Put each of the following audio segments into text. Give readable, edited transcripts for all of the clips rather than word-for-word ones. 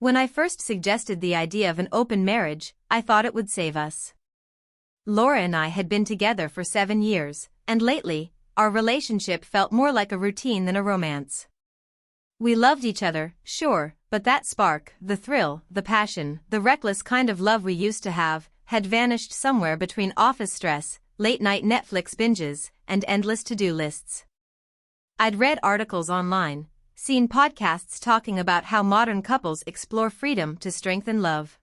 When I first suggested the idea of an open marriage, I thought it would save us. Laura and I had been together for 7 years, and lately, our relationship felt more like a routine than a romance. We loved each other, sure, but that spark, the thrill, the passion, the reckless kind of love we used to have, had vanished somewhere between office stress, late-night Netflix binges, and endless to-do lists. I'd read articles online, seen podcasts talking about how modern couples explore freedom to strengthen love.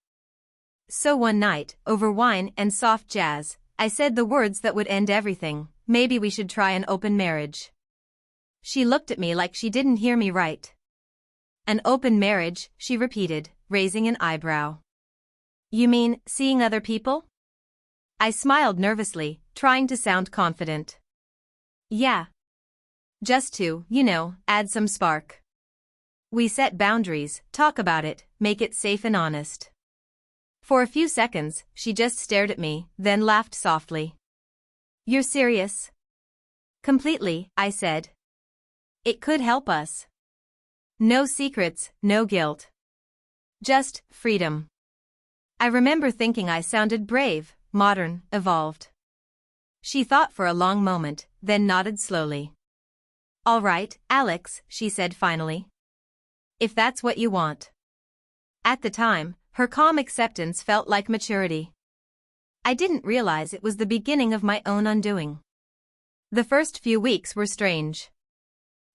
So one night, over wine and soft jazz, I said the words that would end everything: maybe we should try an open marriage. She looked at me like she didn't hear me right. An open marriage, she repeated, raising an eyebrow. You mean, seeing other people? I smiled nervously, trying to sound confident. Yeah. Just to, add some spark. We set boundaries, talk about it, make it safe and honest. For a few seconds, she just stared at me, then laughed softly. You're serious? Completely, I said. It could help us. No secrets, no guilt. Just freedom. I remember thinking I sounded brave, modern, evolved. She thought for a long moment, then nodded slowly. All right, Alex, she said finally. If that's what you want. At the time, her calm acceptance felt like maturity. I didn't realize it was the beginning of my own undoing. The first few weeks were strange.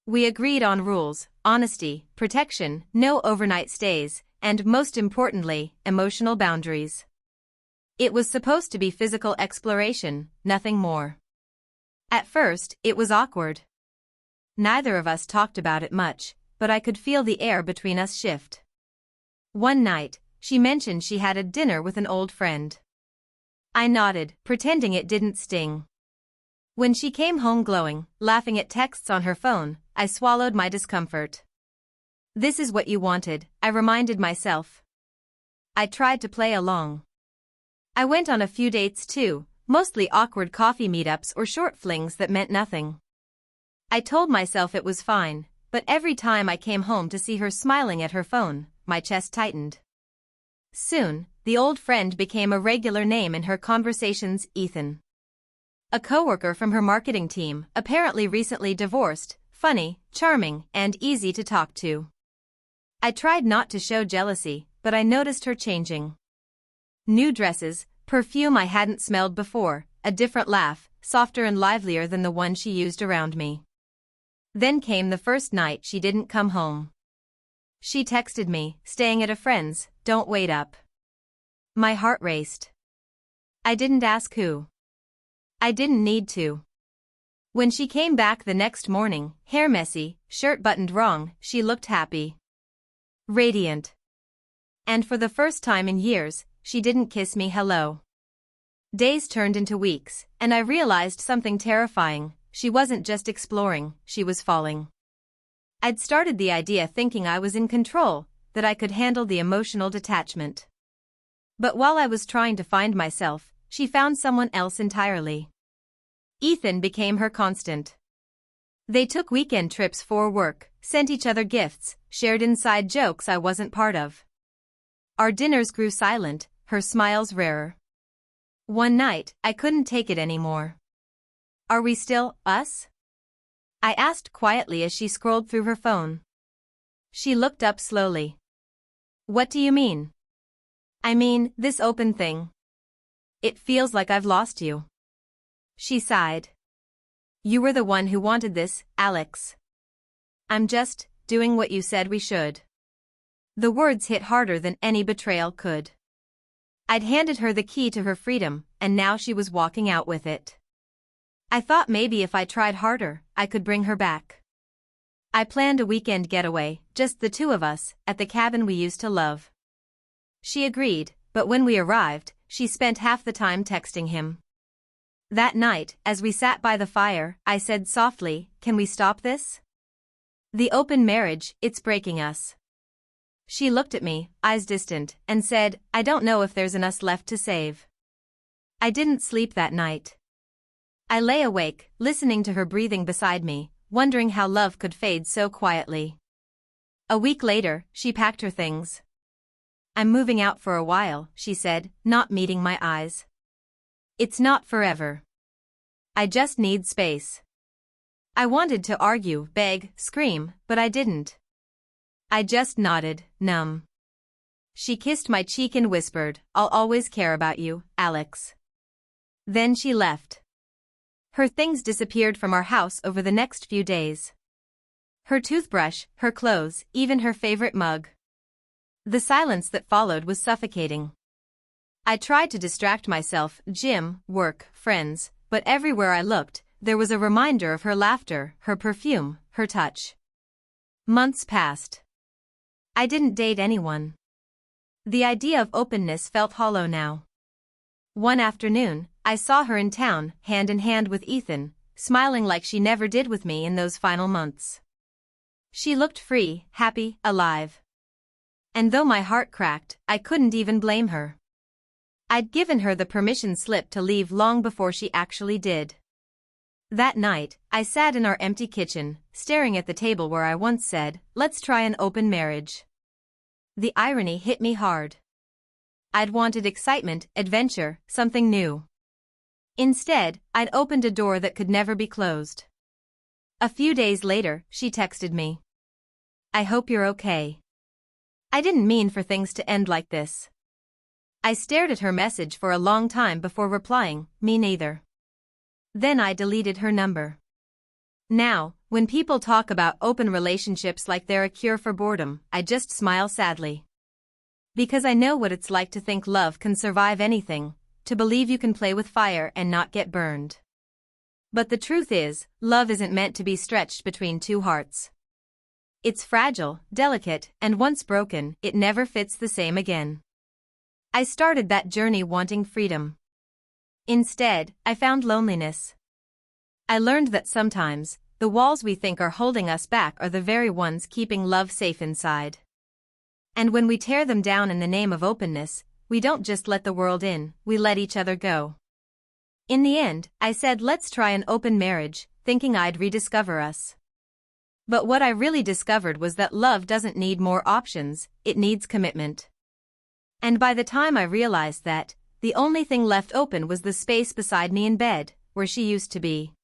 We agreed on rules, honesty, protection, no overnight stays, and most importantly, emotional boundaries. It was supposed to be physical exploration, nothing more. At first, it was awkward. Neither of us talked about it much, but I could feel the air between us shift. One night, she mentioned she had a dinner with an old friend. I nodded, pretending it didn't sting. When she came home glowing, laughing at texts on her phone, I swallowed my discomfort. This is what you wanted, I reminded myself. I tried to play along. I went on a few dates too, mostly awkward coffee meetups or short flings that meant nothing. I told myself it was fine, but every time I came home to see her smiling at her phone, my chest tightened. Soon, the old friend became a regular name in her conversations: Ethan. A coworker from her marketing team, apparently recently divorced, funny, charming, and easy to talk to. I tried not to show jealousy, but I noticed her changing. New dresses, perfume I hadn't smelled before, a different laugh, softer and livelier than the one she used around me. Then came the first night she didn't come home. She texted me, staying at a friend's, don't wait up. My heart raced. I didn't ask who. I didn't need to. When she came back the next morning, hair messy, shirt buttoned wrong, she looked happy. Radiant. And for the first time in years, she didn't kiss me hello. Days turned into weeks, and I realized something terrifying: she wasn't just exploring, she was falling. I'd started the idea thinking I was in control, that I could handle the emotional detachment. But while I was trying to find myself, she found someone else entirely. Ethan became her constant. They took weekend trips for work, sent each other gifts, shared inside jokes I wasn't part of. Our dinners grew silent, her smiles rarer. One night, I couldn't take it anymore. Are we still us? I asked quietly as she scrolled through her phone. She looked up slowly. What do you mean? I mean, this open thing. It feels like I've lost you. She sighed. You were the one who wanted this, Alex. I'm just doing what you said we should. The words hit harder than any betrayal could. I'd handed her the key to her freedom, and now she was walking out with it. I thought maybe if I tried harder, I could bring her back. I planned a weekend getaway, just the two of us, at the cabin we used to love. She agreed, but when we arrived, she spent half the time texting him. That night, as we sat by the fire, I said softly, can we stop this? The open marriage, it's breaking us. She looked at me, eyes distant, and said, I don't know if there's an us left to save. I didn't sleep that night. I lay awake, listening to her breathing beside me, wondering how love could fade so quietly. A week later, she packed her things. I'm moving out for a while, she said, not meeting my eyes. It's not forever. I just need space. I wanted to argue, beg, scream, but I didn't. I just nodded, numb. She kissed my cheek and whispered, I'll always care about you, Alex. Then she left. Her things disappeared from our house over the next few days. Her toothbrush, her clothes, even her favorite mug. The silence that followed was suffocating. I tried to distract myself, gym, work, friends, but everywhere I looked, there was a reminder of her laughter, her perfume, her touch. Months passed. I didn't date anyone. The idea of openness felt hollow now. One afternoon, I saw her in town, hand in hand with Ethan, smiling like she never did with me in those final months. She looked free, happy, alive. And though my heart cracked, I couldn't even blame her. I'd given her the permission slip to leave long before she actually did. That night, I sat in our empty kitchen, staring at the table where I once said, let's try an open marriage. The irony hit me hard. I'd wanted excitement, adventure, something new. Instead, I'd opened a door that could never be closed. A few days later, she texted me. I hope you're okay. I didn't mean for things to end like this. I stared at her message for a long time before replying, me neither. Then I deleted her number. Now, when people talk about open relationships like they're a cure for boredom, I just smile sadly. Because I know what it's like to think love can survive anything, to believe you can play with fire and not get burned. But the truth is, love isn't meant to be stretched between two hearts. It's fragile, delicate, and once broken, it never fits the same again. I started that journey wanting freedom. Instead, I found loneliness. I learned that sometimes, the walls we think are holding us back are the very ones keeping love safe inside. And when we tear them down in the name of openness, we don't just let the world in, we let each other go. In the end, I said let's try an open marriage, thinking I'd rediscover us. But what I really discovered was that love doesn't need more options, it needs commitment. And by the time I realized that, the only thing left open was the space beside me in bed, where she used to be.